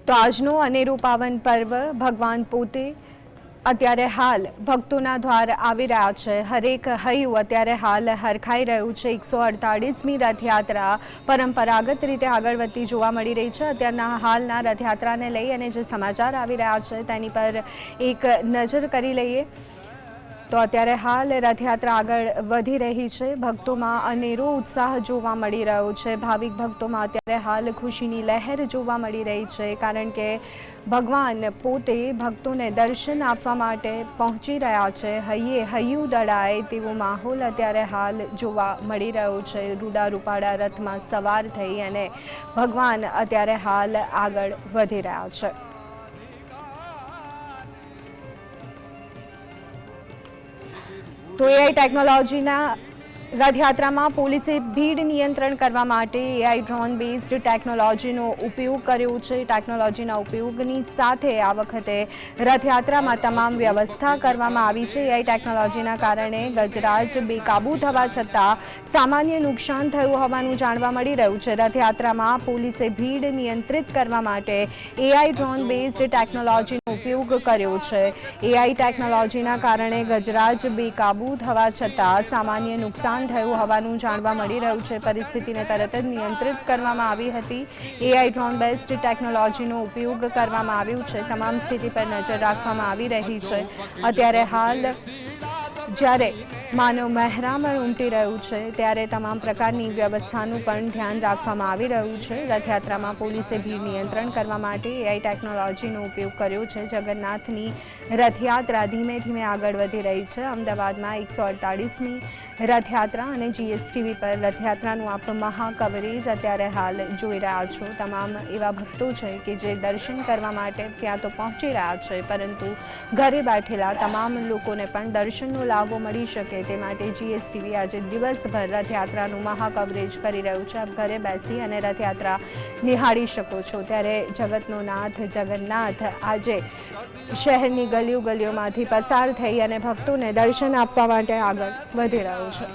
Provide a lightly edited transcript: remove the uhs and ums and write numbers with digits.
તો આજનો અનેરું પાવન પર્વ ભગવાન પોતે અત્યારે હાલ ભક્તોના દ્વાર આવી રહ્યા છે। હરેક હૈયું અત્યારે હાલ હરખાઈ રહ્યું છે। 148મી રથયાત્રા પરંપરાગત રીતે આગળ વધતી જોવા મળી રહી છે। અત્યારના હાલના રથયાત્રાને લઈ અને જે સમાચાર આવી રહ્યા છે તેની પર એક નજર કરી લઈએ તો અત્યારે હાલ રથયાત્રા આગળ વધી રહી છે। ભક્તોમાં અનેરો ઉત્સાહ જોવા મળી રહ્યો છે। ભાવિક ભક્તોમાં અત્યારે હાલ ખુશીની લહેર જોવા મળી રહી છે, કારણ કે ભગવાન પોતે ભક્તોને દર્શન આપવા માટે પહોંચી રહ્યા છે। હૈયે હૈયું દડાય તેવો માહોલ અત્યારે હાલ જોવા મળી રહ્યો છે। રૂડા રૂપાળા રથમાં સવાર થઈ અને ભગવાન અત્યારે હાલ આગળ વધી રહ્યા છે। तो एआई टेक्नोलॉजीना रथयात्रा में पोलीसे भीड़ नियंत्रण करवा माटे एआई ड्रोन बेस्ड टेक्नोलॉजीनो उपयोग कर्यो छे। टेक्नोलॉजीना उपयोगनी साथे आ वखते रथयात्रा में तमाम व्यवस्था करवामां आवी छे। एआई टेक्नोलॉजीना कारणे गजराज बेकाबू थवा छतां सामान्य नुकसान थयुं होवानुं जाणवा मळी रह्युं छे। रथयात्रा में पोलीसे भीड़ नियंत्रित करवा माटे एआई ड्रोन बेस्ड टेक्नोलॉजीनो उपयोग कर्यो छे। एआई टेक्नोलॉजीना कारणे गजराज बेकाबू थवा छतां सामान्य नुकसान थयुं होवानुं जाणवा मळी रह्युं छे। परिस्थितिने तरत ज नियंत्रित करवामां आवी हती। एआई ड्रोन बेस्ड टेक्नोलॉजीनो उपयोग करवामां आव्यो छे। तमाम स्थिति पर नजर राखवामां आवी रही छे। अत्यारे हाल જ્યારે માનવ મહેરામણ ઉમટી રહ્યું છે ત્યારે તમામ પ્રકારની વ્યવસ્થાનું પણ ધ્યાન રાખવામાં આવી રહ્યું છે। રથયાત્રામાં પોલીસે ભીડ નિયંત્રણ કરવા માટે એઆઈ ટેકનોલોજીનો ઉપયોગ કર્યો છે। જગન્નાથની રથયાત્રા ધીમે ધીમે આગળ વધી રહી છે। અમદાવાદમાં 148મી રથયાત્રા અને જીએસટીવી પર રથયાત્રાનું આપ મહા કવરેજ અત્યારે હાલ જોઈ રહ્યા છો। તમામ એવા ભક્તો છે કે જે દર્શન કરવા માટે ત્યાં તો પહોંચી રહ્યા છે, પરંતુ ઘરે બેઠેલા તમામ લોકોને પણ દર્શનનો લાભો મળી શકે તે માટે જીએસટીવી આજે દિવસભર રથયાત્રાનું મહા કવરેજ કરી રહ્યું છે। આપ ઘરે બેસી અને રથયાત્રા નિહાળી શકો છો। ત્યારે જગતનો નાથ જગન્નાથ આજે શહેરની ગલીઓ ગલીઓમાંથી પસાર થઈ અને ભક્તોને દર્શન આપવા માટે આગળ વધી રહ્યો છે।